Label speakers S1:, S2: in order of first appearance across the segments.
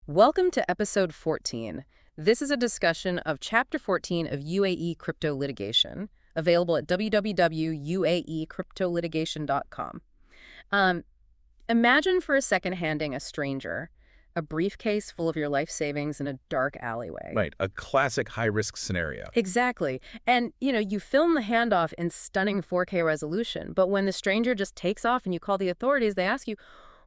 S1: Welcome to episode 14. This is a discussion of Chapter 14 of UAE Crypto Litigation, available at www.uaecryptolitigation.com. Imagine for a second handing a stranger a briefcase full of your life savings in a dark alleyway.
S2: Right, a classic high-risk scenario.
S1: Exactly. And, you film the handoff in stunning 4K resolution, but when the stranger just takes off and you call the authorities, they ask you,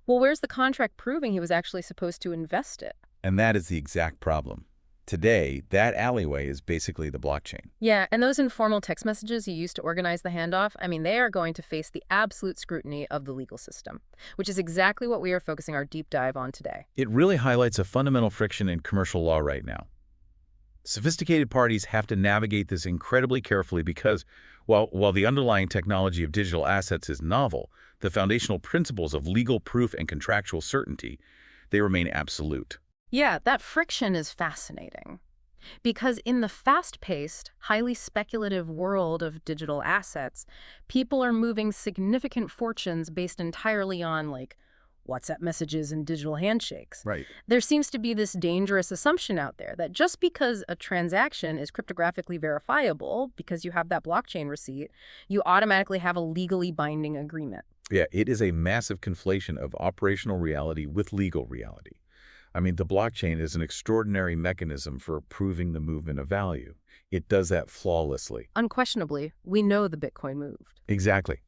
S1: well, where's the contract proving he was actually supposed to invest it?
S2: And that is the exact problem. Today, that alleyway is basically the blockchain.
S1: Yeah, and those informal text messages you used to organize the handoff, they are going to face the absolute scrutiny of the legal system, which is exactly what we are focusing our deep dive on today.
S2: It really highlights a fundamental friction in commercial law right now. Sophisticated parties have to navigate this incredibly carefully because, while the underlying technology of digital assets is novel, the foundational principles of legal proof and contractual certainty, they remain absolute.
S1: Yeah, that friction is fascinating. Because in the fast-paced, highly speculative world of digital assets, people are moving significant fortunes based entirely on, WhatsApp messages and digital handshakes.
S2: Right.
S1: There seems to be this dangerous assumption out there that just because a transaction is cryptographically verifiable, because you have that blockchain receipt, you automatically have a legally binding agreement.
S2: Yeah, it is a massive conflation of operational reality with legal reality. The blockchain is an extraordinary mechanism for proving the movement of value. It does that flawlessly.
S1: Unquestionably, we know the Bitcoin moved.
S2: Exactly.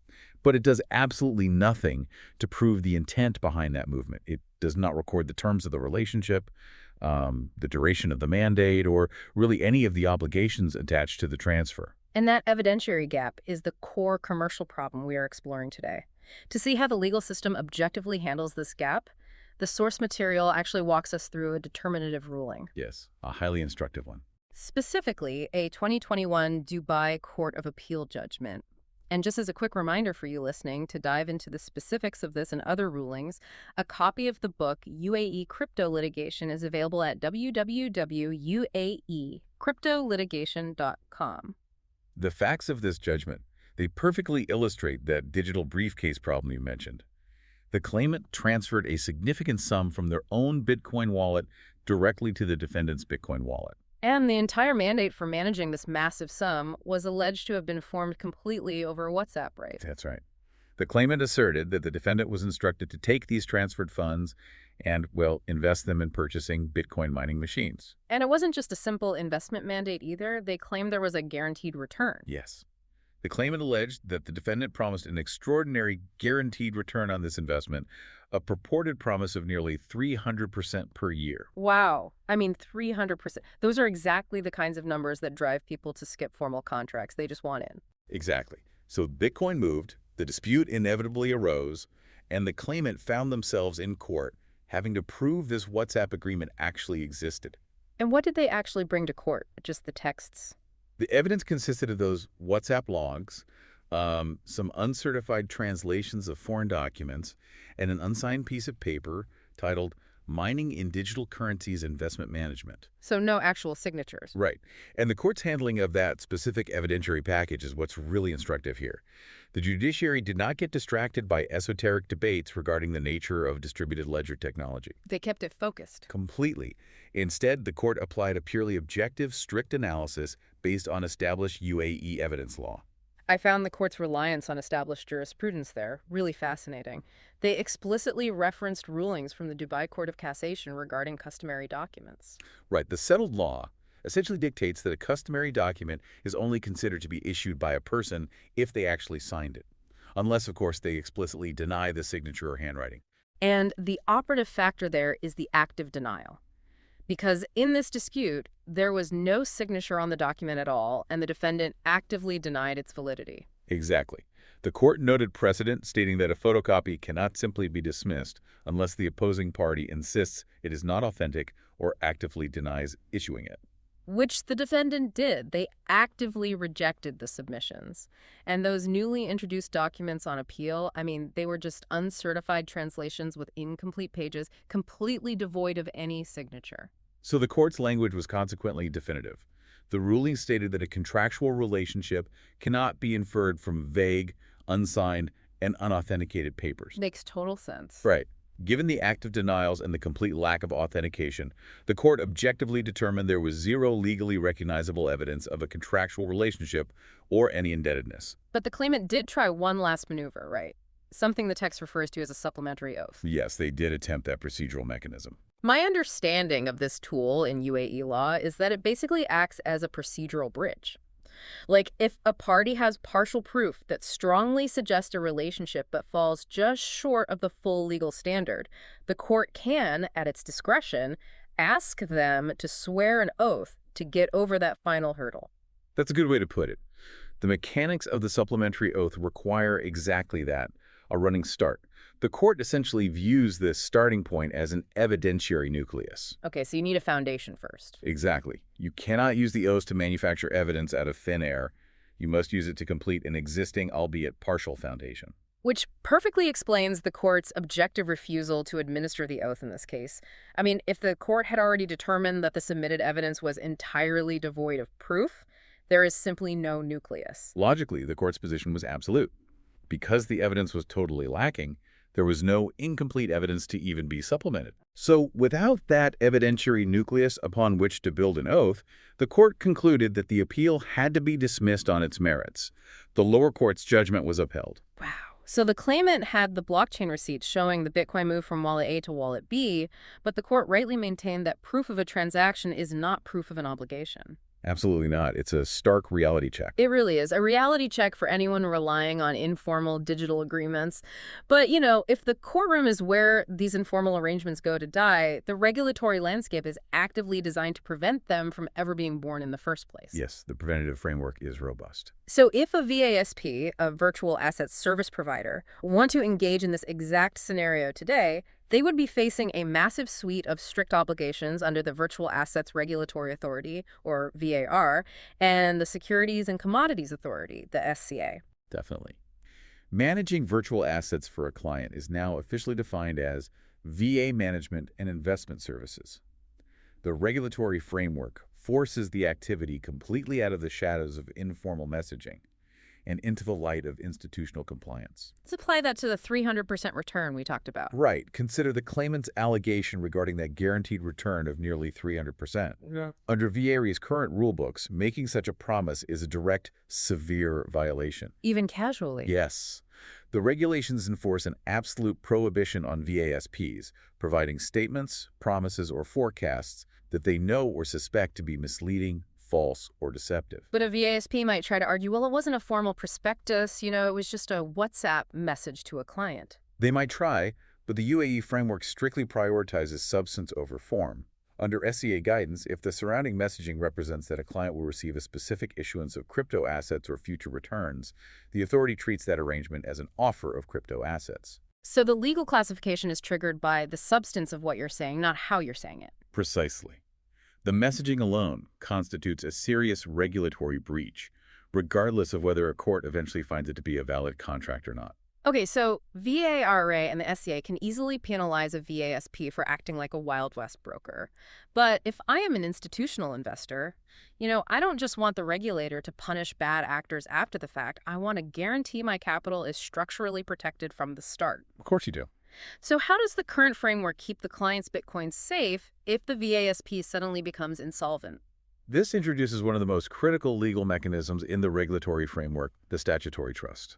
S2: But it does absolutely nothing to prove the intent behind that movement. It does not record the terms of the relationship, the duration of the mandate, or really any of the obligations attached to the transfer.
S1: And that evidentiary gap is the core commercial problem we are exploring today. To see how the legal system objectively handles this gap, the source material actually walks us through a determinative ruling.
S2: Yes, a highly instructive one.
S1: Specifically, a 2021 Dubai Court of Appeal judgment. And just as a quick reminder for you listening to dive into the specifics of this and other rulings, a copy of the book UAE Crypto Litigation is available at www.uaecryptolitigation.com.
S2: The facts of this judgment, they perfectly illustrate that digital briefcase problem you mentioned. The claimant transferred a significant sum from their own Bitcoin wallet directly to the defendant's Bitcoin wallet.
S1: And the entire mandate for managing this massive sum was alleged to have been formed completely over WhatsApp, right?
S2: That's right. The claimant asserted that the defendant was instructed to take these transferred funds and, invest them in purchasing Bitcoin mining machines.
S1: And it wasn't just a simple investment mandate either. They claimed there was a guaranteed return.
S2: Yes. The claimant alleged that the defendant promised an extraordinary guaranteed return on this investment, a purported promise of nearly 300% per year.
S1: Wow. 300%. Those are exactly the kinds of numbers that drive people to skip formal contracts. They just want in.
S2: Exactly. So Bitcoin moved, the dispute inevitably arose, and the claimant found themselves in court having to prove this WhatsApp agreement actually existed.
S1: And what did they actually bring to court? Just the texts?
S2: The evidence consisted of those WhatsApp logs, some uncertified translations of foreign documents, and an unsigned piece of paper titled Mining in Digital Currencies Investment Management.
S1: So no actual signatures.
S2: Right. And the court's handling of that specific evidentiary package is what's really instructive here. The judiciary did not get distracted by esoteric debates regarding the nature of distributed ledger technology.
S1: They kept it focused.
S2: Completely. Instead, the court applied a purely objective, strict analysis based on established UAE evidence law.
S1: I found the court's reliance on established jurisprudence there really fascinating. They explicitly referenced rulings from the Dubai Court of Cassation regarding customary documents.
S2: Right. The settled law essentially dictates that a customary document is only considered to be issued by a person if they actually signed it, unless, of course, they explicitly deny the signature or handwriting.
S1: And the operative factor there is the active denial. Because in this dispute, there was no signature on the document at all, and the defendant actively denied its validity.
S2: Exactly. The court noted precedent stating that a photocopy cannot simply be dismissed unless the opposing party insists it is not authentic or actively denies issuing it.
S1: Which the defendant did. They actively rejected the submissions. And those newly introduced documents on appeal, they were just uncertified translations with incomplete pages, completely devoid of any signature.
S2: So the court's language was consequently definitive. The ruling stated that a contractual relationship cannot be inferred from vague, unsigned, and unauthenticated papers.
S1: Makes total sense.
S2: Right. Given the active denials and the complete lack of authentication, the court objectively determined there was zero legally recognizable evidence of a contractual relationship or any indebtedness.
S1: But the claimant did try one last maneuver, right? Something the text refers to as a supplementary oath.
S2: Yes, they did attempt that procedural mechanism.
S1: My understanding of this tool in UAE law is that it basically acts as a procedural bridge. Like, if a party has partial proof that strongly suggests a relationship but falls just short of the full legal standard, the court can, at its discretion, ask them to swear an oath to get over that final hurdle.
S2: That's a good way to put it. The mechanics of the supplementary oath require exactly that, a running start. The court essentially views this starting point as an evidentiary nucleus.
S1: Okay, so you need a foundation first.
S2: Exactly. You cannot use the oath to manufacture evidence out of thin air. You must use it to complete an existing, albeit partial, foundation.
S1: Which perfectly explains the court's objective refusal to administer the oath in this case. I mean, if the court had already determined that the submitted evidence was entirely devoid of proof, there is simply no nucleus.
S2: Logically, the court's position was absolute. Because the evidence was totally lacking, there was no incomplete evidence to even be supplemented. So without that evidentiary nucleus upon which to build an oath, the court concluded that the appeal had to be dismissed on its merits. The lower court's judgment was upheld.
S1: Wow. So the claimant had the blockchain receipts showing the Bitcoin move from wallet A to wallet B, but the court rightly maintained that proof of a transaction is not proof of an obligation.
S2: Absolutely not. It's a stark reality check.
S1: It really is. A reality check for anyone relying on informal digital agreements. But, you know, if the courtroom is where these informal arrangements go to die, the regulatory landscape is actively designed to prevent them from ever being born in the first place.
S2: Yes, the preventative framework is robust.
S1: So if a VASP, a virtual asset service provider, want to engage in this exact scenario today, they would be facing a massive suite of strict obligations under the Virtual Assets Regulatory Authority, or VAR, and the Securities and Commodities Authority, the SCA.
S2: Definitely. Managing virtual assets for a client is now officially defined as VA management and investment services. The regulatory framework forces the activity completely out of the shadows of informal messaging and into the light of institutional compliance.
S1: Let's apply that to the 300% return we talked about.
S2: Right. Consider the claimant's allegation regarding that guaranteed return of nearly 300%.
S1: Yeah.
S2: Under VARE's current rulebooks, making such a promise is a direct, severe violation.
S1: Even casually.
S2: Yes. The regulations enforce an absolute prohibition on VASPs, providing statements, promises, or forecasts that they know or suspect to be misleading, false, or deceptive.
S1: But a VASP might try to argue, well, it wasn't a formal prospectus, it was just a WhatsApp message to a client.
S2: They might try, but the UAE framework strictly prioritizes substance over form. Under SCA guidance, if the surrounding messaging represents that a client will receive a specific issuance of crypto assets or future returns, the authority treats that arrangement as an offer of crypto assets.
S1: So the legal classification is triggered by the substance of what you're saying, not how you're saying it.
S2: Precisely. The messaging alone constitutes a serious regulatory breach, regardless of whether a court eventually finds it to be a valid contract or not.
S1: Okay, so VARA and the SCA can easily penalize a VASP for acting like a Wild West broker. But if I am an institutional investor, I don't just want the regulator to punish bad actors after the fact. I want to guarantee my capital is structurally protected from the start.
S2: Of course you do.
S1: So how does the current framework keep the client's Bitcoin safe if the VASP suddenly becomes insolvent?
S2: This introduces one of the most critical legal mechanisms in the regulatory framework, the statutory trust.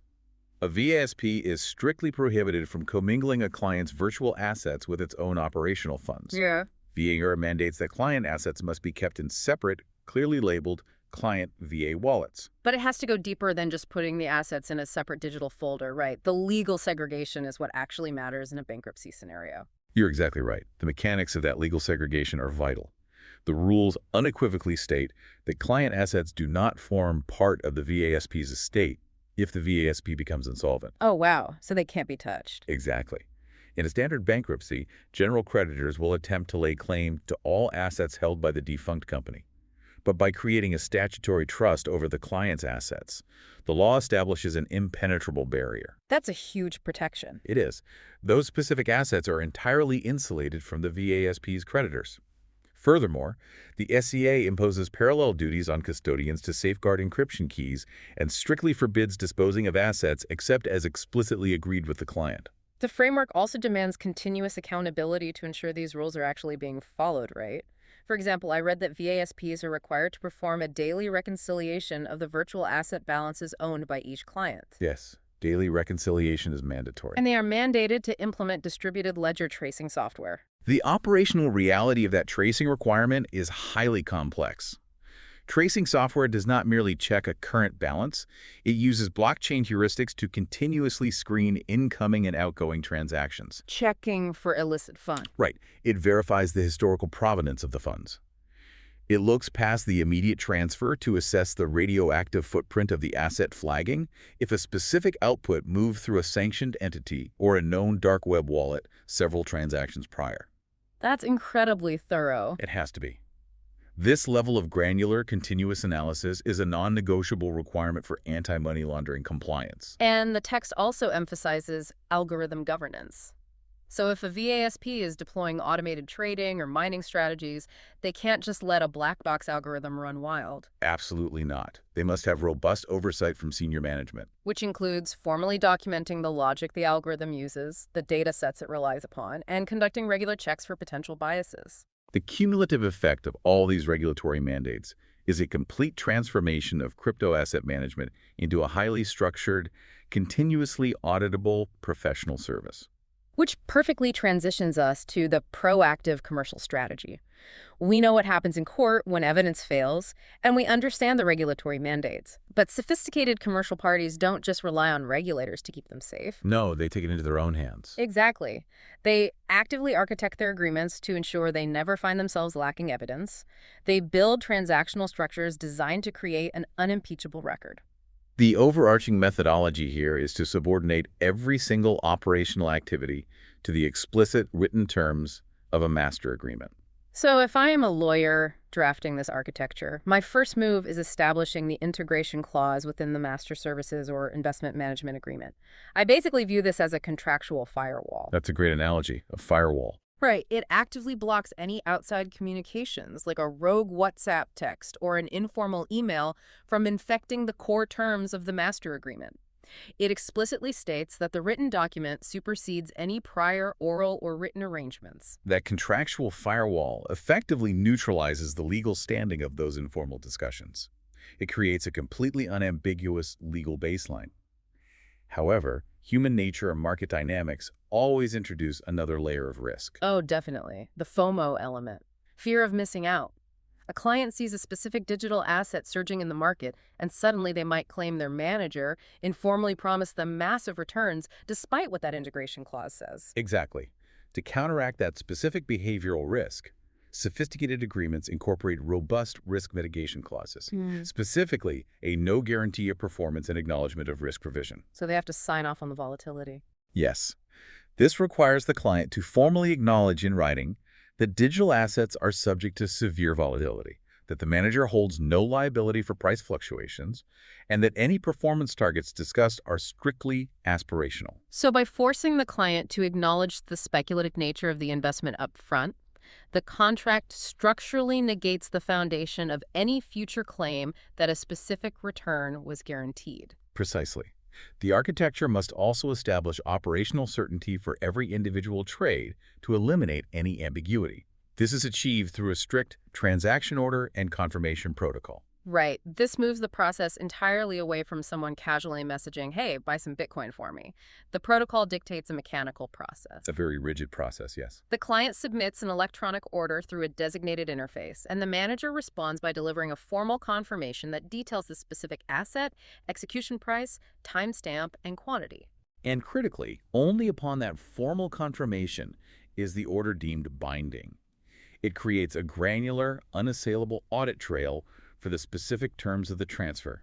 S2: A VASP is strictly prohibited from commingling a client's virtual assets with its own operational funds.
S1: Yeah.
S2: VAR mandates that client assets must be kept in separate, clearly labeled client VA wallets.
S1: But it has to go deeper than just putting the assets in a separate digital folder, right? The legal segregation is what actually matters in a bankruptcy scenario.
S2: You're exactly right. The mechanics of that legal segregation are vital. The rules unequivocally state that client assets do not form part of the VASP's estate if the VASP becomes insolvent.
S1: Oh, wow. So they can't be touched.
S2: Exactly. In a standard bankruptcy, general creditors will attempt to lay claim to all assets held by the defunct company. But by creating a statutory trust over the client's assets, the law establishes an impenetrable barrier.
S1: That's a huge protection.
S2: It is. Those specific assets are entirely insulated from the VASP's creditors. Furthermore, the SCA imposes parallel duties on custodians to safeguard encryption keys and strictly forbids disposing of assets except as explicitly agreed with the client.
S1: The framework also demands continuous accountability to ensure these rules are actually being followed, right? For example, I read that VASPs are required to perform a daily reconciliation of the virtual asset balances owned by each client.
S2: Yes, daily reconciliation is mandatory.
S1: And they are mandated to implement distributed ledger tracing software.
S2: The operational reality of that tracing requirement is highly complex. Tracing software does not merely check a current balance, it uses blockchain heuristics to continuously screen incoming and outgoing transactions.
S1: Checking for illicit funds.
S2: Right. It verifies the historical provenance of the funds. It looks past the immediate transfer to assess the radioactive footprint of the asset, flagging if a specific output moved through a sanctioned entity or a known dark web wallet several transactions prior.
S1: That's incredibly thorough.
S2: It has to be. This level of granular, continuous analysis is a non-negotiable requirement for anti-money laundering compliance.
S1: And the text also emphasizes algorithm governance. So if a VASP is deploying automated trading or mining strategies, they can't just let a black box algorithm run wild.
S2: Absolutely not. They must have robust oversight from senior management.
S1: Which includes formally documenting the logic the algorithm uses, the data sets it relies upon, and conducting regular checks for potential biases.
S2: The cumulative effect of all these regulatory mandates is a complete transformation of crypto asset management into a highly structured, continuously auditable professional service.
S1: Which perfectly transitions us to the proactive commercial strategy. We know what happens in court when evidence fails, and we understand the regulatory mandates. But sophisticated commercial parties don't just rely on regulators to keep them safe.
S2: No, they take it into their own hands.
S1: Exactly. They actively architect their agreements to ensure they never find themselves lacking evidence. They build transactional structures designed to create an unimpeachable record.
S2: The overarching methodology here is to subordinate every single operational activity to the explicit written terms of a master agreement.
S1: So if I am a lawyer drafting this architecture, my first move is establishing the integration clause within the master services or investment management agreement. I basically view this as a contractual firewall.
S2: That's a great analogy, a firewall.
S1: Right. It actively blocks any outside communications, like a rogue WhatsApp text or an informal email, from infecting the core terms of the master agreement. It explicitly states that the written document supersedes any prior oral or written arrangements.
S2: That contractual firewall effectively neutralizes the legal standing of those informal discussions. It creates a completely unambiguous legal baseline. However, human nature and market dynamics always introduce another layer of risk.
S1: Oh, definitely. The FOMO element. Fear of missing out. A client sees a specific digital asset surging in the market, and suddenly they might claim their manager informally promised them massive returns despite what that integration clause says.
S2: Exactly. To counteract that specific behavioral risk, sophisticated agreements incorporate robust risk mitigation clauses, specifically a no guarantee of performance and acknowledgement of risk provision.
S1: So they have to sign off on the volatility.
S2: Yes. This requires the client to formally acknowledge in writing that digital assets are subject to severe volatility, that the manager holds no liability for price fluctuations, and that any performance targets discussed are strictly aspirational.
S1: So by forcing the client to acknowledge the speculative nature of the investment up front, the contract structurally negates the foundation of any future claim that a specific return was guaranteed.
S2: Precisely. The architecture must also establish operational certainty for every individual trade to eliminate any ambiguity. This is achieved through a strict transaction order and confirmation protocol.
S1: Right. This moves the process entirely away from someone casually messaging, hey, buy some Bitcoin for me. The protocol dictates a mechanical process.
S2: A very rigid process, yes.
S1: The client submits an electronic order through a designated interface, and the manager responds by delivering a formal confirmation that details the specific asset, execution price, timestamp, and quantity.
S2: And critically, only upon that formal confirmation is the order deemed binding. It creates a granular, unassailable audit trail for the specific terms of the transfer.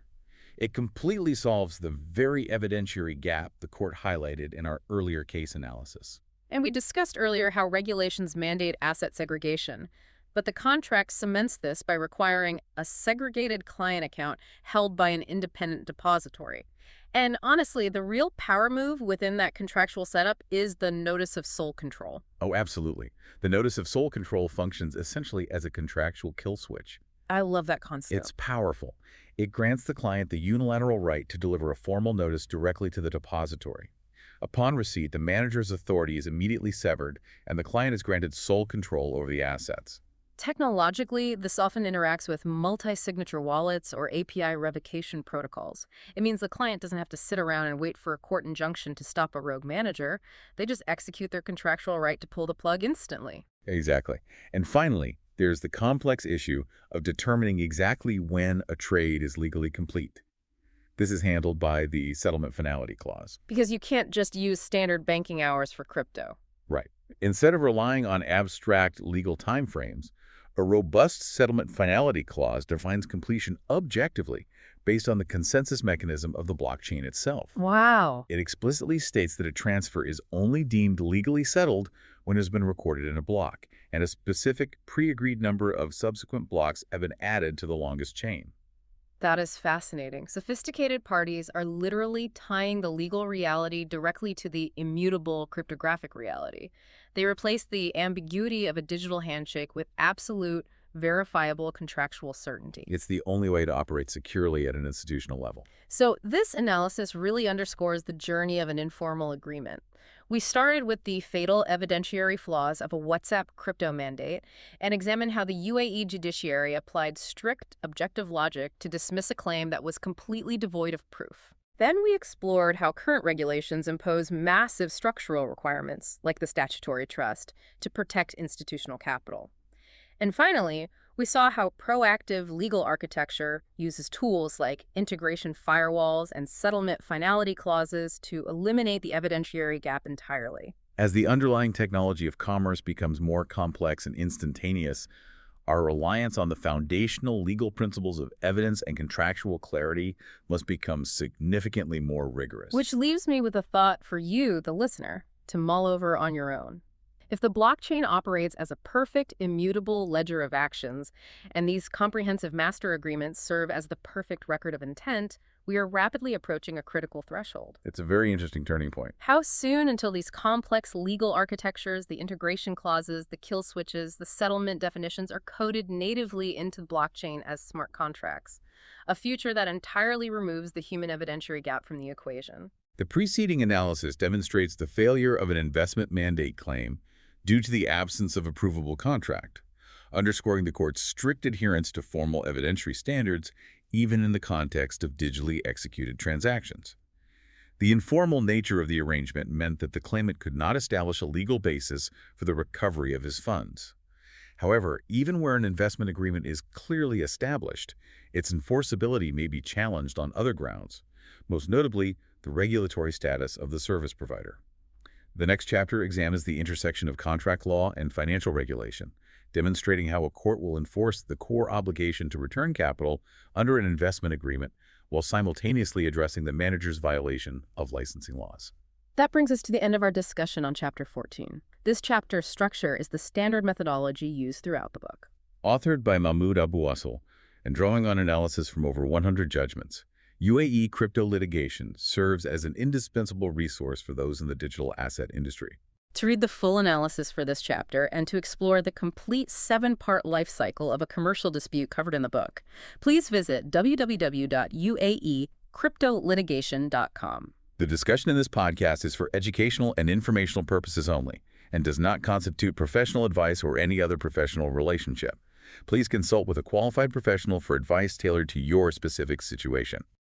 S2: It completely solves the very evidentiary gap the court highlighted in our earlier case analysis.
S1: And we discussed earlier how regulations mandate asset segregation, but the contract cements this by requiring a segregated client account held by an independent depository. And honestly, the real power move within that contractual setup is the notice of sole control.
S2: Oh, absolutely. The notice of sole control functions essentially as a contractual kill switch.
S1: I love that concept.
S2: It's powerful. It grants the client the unilateral right to deliver a formal notice directly to the depository, Upon receipt, the manager's authority is immediately severed, and the client is granted sole control over the assets.
S1: Technologically, this often interacts with multi-signature wallets or API revocation protocols. It means the client doesn't have to sit around and wait for a court injunction to stop a rogue manager. They just execute their contractual right to pull the plug instantly.
S2: Exactly. And finally, there's the complex issue of determining exactly when a trade is legally complete. This is handled by the settlement finality clause.
S1: Because you can't just use standard banking hours for crypto.
S2: Right. Instead of relying on abstract legal timeframes, a robust settlement finality clause defines completion objectively based on the consensus mechanism of the blockchain itself.
S1: Wow.
S2: It explicitly states that a transfer is only deemed legally settled when it has been recorded in a block, and a specific pre-agreed number of subsequent blocks have been added to the longest chain.
S1: That is fascinating. Sophisticated parties are literally tying the legal reality directly to the immutable cryptographic reality. They replace the ambiguity of a digital handshake with absolute, verifiable contractual certainty.
S2: It's the only way to operate securely at an institutional level.
S1: So this analysis really underscores the journey of an informal agreement. We started with the fatal evidentiary flaws of a WhatsApp crypto mandate and examined how the UAE judiciary applied strict objective logic to dismiss a claim that was completely devoid of proof. Then we explored how current regulations impose massive structural requirements, like the statutory trust, to protect institutional capital. And finally, we saw how proactive legal architecture uses tools like integration firewalls and settlement finality clauses to eliminate the evidentiary gap entirely.
S2: As the underlying technology of commerce becomes more complex and instantaneous, our reliance on the foundational legal principles of evidence and contractual clarity must become significantly more rigorous.
S1: Which leaves me with a thought for you, the listener, to mull over on your own. If the blockchain operates as a perfect, immutable ledger of actions, and these comprehensive master agreements serve as the perfect record of intent, we are rapidly approaching a critical threshold.
S2: It's a very interesting turning point.
S1: How soon until these complex legal architectures, the integration clauses, the kill switches, the settlement definitions are coded natively into the blockchain as smart contracts? A future that entirely removes the human evidentiary gap from the equation.
S2: The preceding analysis demonstrates the failure of an investment mandate claim due to the absence of a provable contract, underscoring the court's strict adherence to formal evidentiary standards, even in the context of digitally executed transactions. The informal nature of the arrangement meant that the claimant could not establish a legal basis for the recovery of his funds. However, even where an investment agreement is clearly established, its enforceability may be challenged on other grounds, most notably the regulatory status of the service provider. The next chapter examines the intersection of contract law and financial regulation, demonstrating how a court will enforce the core obligation to return capital under an investment agreement while simultaneously addressing the manager's violation of licensing laws.
S1: That brings us to the end of our discussion on Chapter 14. This chapter's structure is the standard methodology used throughout the book.
S2: Authored by Mahmoud Abu Wasil and drawing on analysis from over 100 judgments, UAE Crypto Litigation serves as an indispensable resource for those in the digital asset industry.
S1: To read the full analysis for this chapter and to explore the complete 7-part life cycle of a commercial dispute covered in the book, please visit www.uaecryptolitigation.com.
S2: The discussion in this podcast is for educational and informational purposes only and does not constitute professional advice or any other professional relationship. Please consult with a qualified professional for advice tailored to your specific situation.